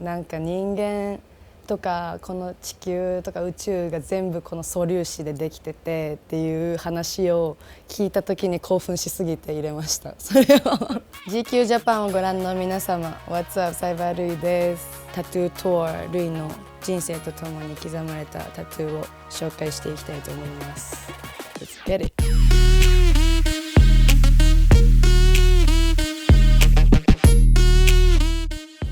なんか人間とかこの地球とか宇宙が全部この素粒子でできててっていう話を聞いた時に興奮しすぎて入れました。それをGQ ジャパンをご覧の皆様 What's up サイバールイです。タトゥートゥアルイの人生とともに刻まれたタトゥーを紹介していきたいと思います。 Let's get it。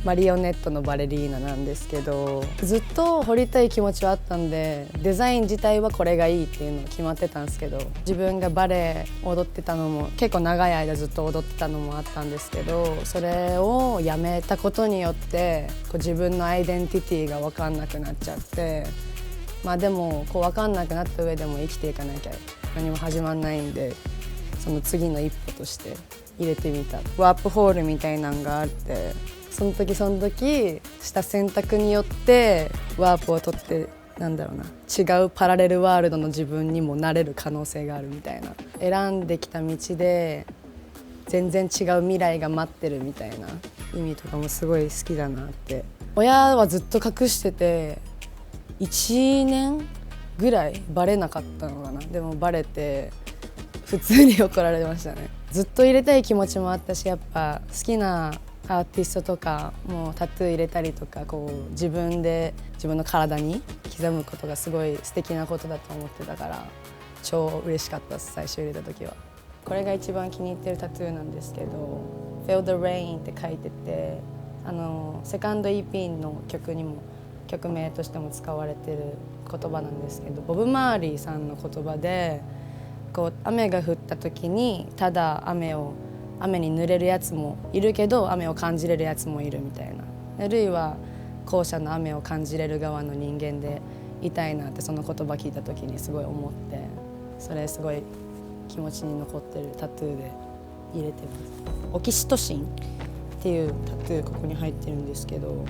マリオネットのバレリーナなんですけど、ずっと彫りたい気持ちはあったんで、デザイン自体はこれがいいっていうのを決まってたんですけど、自分がバレエ踊ってたのも結構長い間ずっと踊ってたのもあったんですけど、それをやめたことによって自分のアイデンティティが分かんなくなっちゃって、でも分かんなくなった上でも生きていかなきゃ何も始まんないんで、その次の一歩として入れてみたワープホールみたいなのがあって、その時した選択によってワープを取って、違うパラレルワールドの自分にもなれる可能性があるみたいな、選んできた道で全然違う未来が待ってるみたいな意味とかもすごい好きだなって。親はずっと隠してて1年ぐらいバレなかったのかな。でもバレて普通に怒られましたね。ずっと入れたい気持ちもあったし、やっぱ好きなアーティストとかもタトゥー入れたりとか、自分で自分の体に刻むことがすごい素敵なことだと思ってたから、超嬉しかったです。最初入れた時はこれが一番気に入ってるタトゥーなんですけど、 Feel the Rain って書いてて、セカンド EP の曲にも曲名としても使われてる言葉なんですけど、ボブ・マーリーさんの言葉で、雨が降った時にただ雨に濡れるやつもいるけど雨を感じれるやつもいるみたいな。ルイは後者の雨を感じれる側の人間でいたいなって、その言葉聞いた時にすごい思って、それすごい気持ちに残ってるタトゥーで入れてます。オキシトシンっていうタトゥーここに入ってるんですけど、こ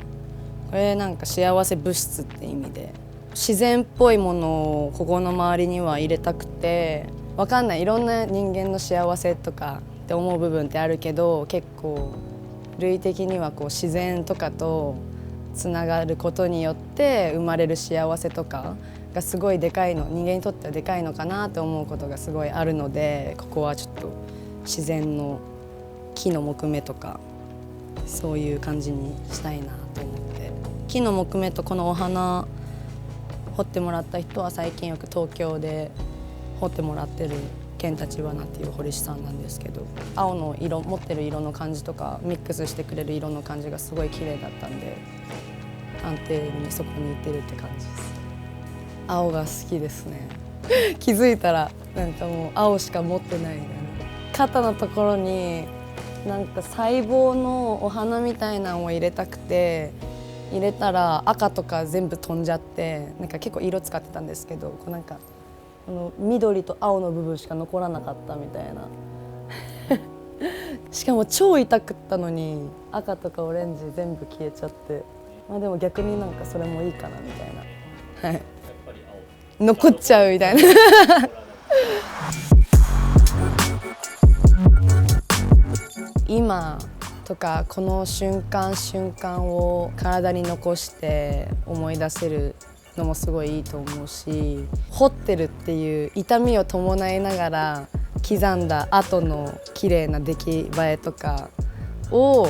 れ幸せ物質って意味で、自然っぽいものをここの周りには入れたくて、わかんない、いろんな人間の幸せとかって思う部分ってあるけど、結構類的には自然とかとつながることによって生まれる幸せとかがすごいでかいの、人間にとってはでかいのかなと思うことがすごいあるので、ここはちょっと自然の木の木目とかそういう感じにしたいなと思って、木の木目とこのお花彫ってもらった人は最近よく東京で彫ってもらってるケンタチワナっていう彫り師さんなんですけど、青の色、持ってる色の感じとかミックスしてくれる色の感じがすごい綺麗だったんで、安定にそこにいてるって感じです。青が好きですね気づいたらもう青しか持ってないみたいな。肩のところに細胞のお花みたいなのを入れたくて、入れたら赤とか全部飛んじゃって、結構色使ってたんですけど、この緑と青の部分しか残らなかったみたいなしかも超痛くったのに赤とかオレンジ全部消えちゃって、でも逆にそれもいいかなみたいな、はい、残っちゃうみたいな今とかこの瞬間瞬間を体に残して思い出せるのもすごいいいと思うし、彫ってるっていう痛みを伴いながら刻んだ後の綺麗な出来栄えとかを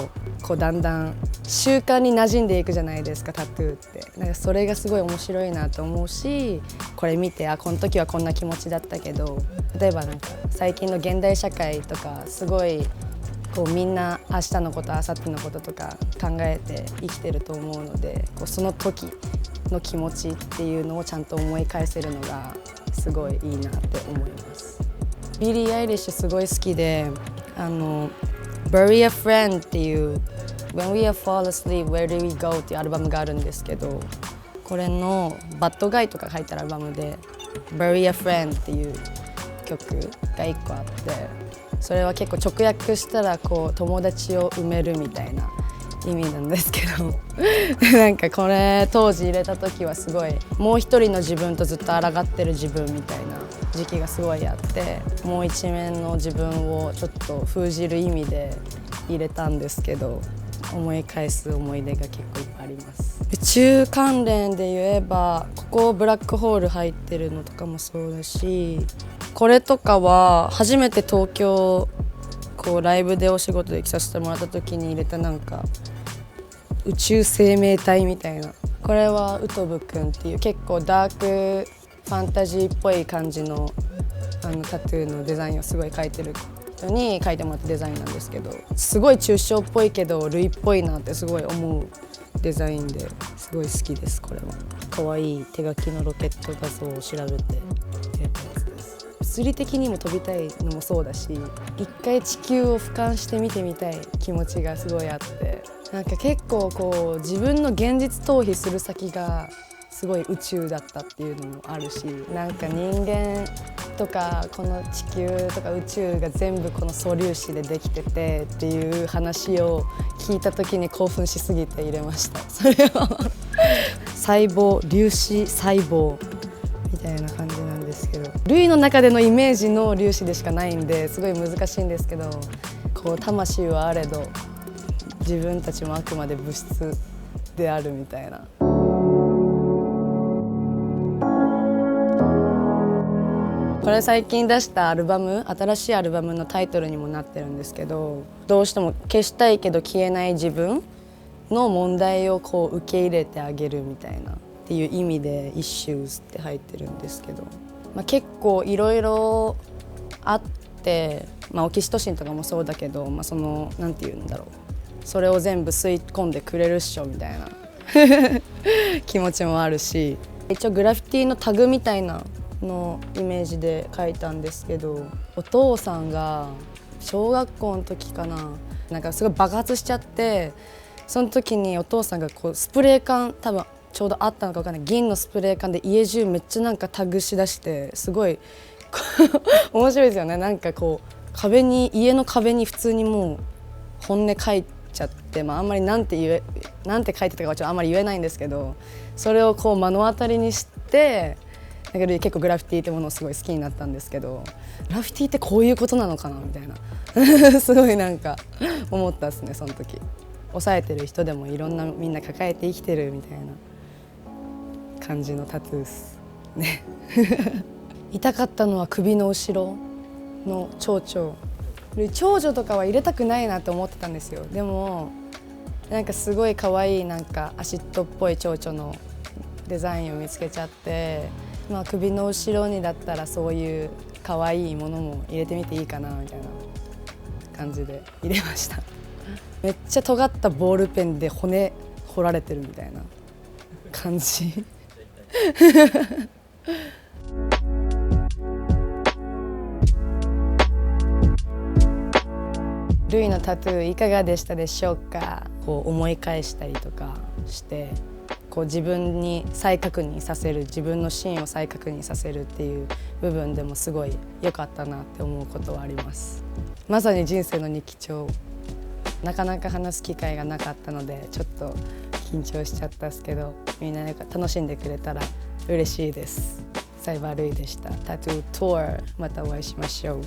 だんだん習慣に馴染んでいくじゃないですか、タトゥーって。それがすごい面白いなと思うし、これ見てこの時はこんな気持ちだったけど、例えば最近の現代社会とかすごいみんな明日のこと明後日のこととか考えて生きてると思うので、その時の気持ちっていうのをちゃんと思い返せるのがすごいいいなって思います。ビリー・アイリッシュすごい好きで、Bury a Friend っていう When We Are Fall Asleep Where Do We Go っていうアルバムがあるんですけど、これのバッドガイとか入ったアルバムで Bury a Friend っていう曲が1個あって、それは結構直訳したら友達を埋めるみたいな意味なんですけどこれ当時入れた時はすごいもう一人の自分とずっと抗ってる自分みたいな時期がすごいあって、もう一面の自分をちょっと封じる意味で入れたんですけど、思い返す思い出が結構いっぱいあります。宇宙関連で言えばここブラックホール入ってるのとかもそうだし、これとかは初めて東京こうライブでお仕事で来させてもらった時に入れたなんか宇宙生命体みたいな、これはウトブくんっていう結構ダークファンタジーっぽい感じのタトゥーのデザインをすごい描いてる人に描いてもらったデザインなんですけど、すごい抽象っぽいけどルイっぽいなってすごい思うデザインですごい好きです。これは可愛い手書きのロケット画像を調べて入れたやつです。物理的にも飛びたいのもそうだし、一回地球を俯瞰して見てみたい気持ちがすごいあって、なんか結構こう自分の現実逃避する先がすごい宇宙だったっていうのもあるし、なんか人間とかこの地球とか宇宙が全部この素粒子でできててっていう話を聞いた時に興奮しすぎて入れました。それを細胞粒子細胞みたいな感じなんですけど、類の中でのイメージの粒子でしかないんですごい難しいんですけど、こう魂はあれど自分たちもあくまで物質であるみたいな。これ最近出したアルバム、新しいアルバムのタイトルにもなってるんですけど、どうしても消したいけど消えない自分の問題をこう受け入れてあげるみたいなっていう意味で「Issues」って入ってるんですけど、結構いろいろあって、オキシトシンとかもそうだけど、そのなんて言うんだろう、それを全部吸い込んでくれるっしょみたいな気持ちもあるし、一応グラフィティのタグみたいなのイメージで書いたんですけど、お父さんが小学校の時かな、なんかすごい爆発しちゃって、その時にお父さんがこうスプレー缶多分ちょうどあったのか分かんない、銀のスプレー缶で家中めっちゃなんかタグしだして、すごい面白いですよね。なんかこう家の壁に普通にもう本音書いちゃって、あんまりなんて書いてたかはちょっとあんまり言えないんですけど、それをこう目の当たりにして、だけど結構グラフィティってものをすごい好きになったんですけど、グラフィティってこういうことなのかなみたいなすごいなんか思ったっすね。その時抑えてる人でもいろんなみんな抱えて生きてるみたいな感じのタトゥーっすね痛かったのは首の後ろの蝶々、長女とかは入れたくないなって思ってたんですよ。でもなんかすごい可愛いなんかアシッドっぽい蝶々のデザインを見つけちゃって、首の後ろにだったらそういう可愛いものも入れてみていいかなみたいな感じで入れましためっちゃ尖ったボールペンで骨彫られてるみたいな感じルイのタトゥーいかがでしたでしょうか。こう思い返したりとかしてこう自分に再確認させる、自分のシーンを再確認させるっていう部分でもすごい良かったなって思うことはあります。まさに人生の日記帳、なかなか話す機会がなかったのでちょっと緊張しちゃったんですけど、みんな楽しんでくれたら嬉しいです。サイバールイでした。タトゥートゥー、またお会いしましょう。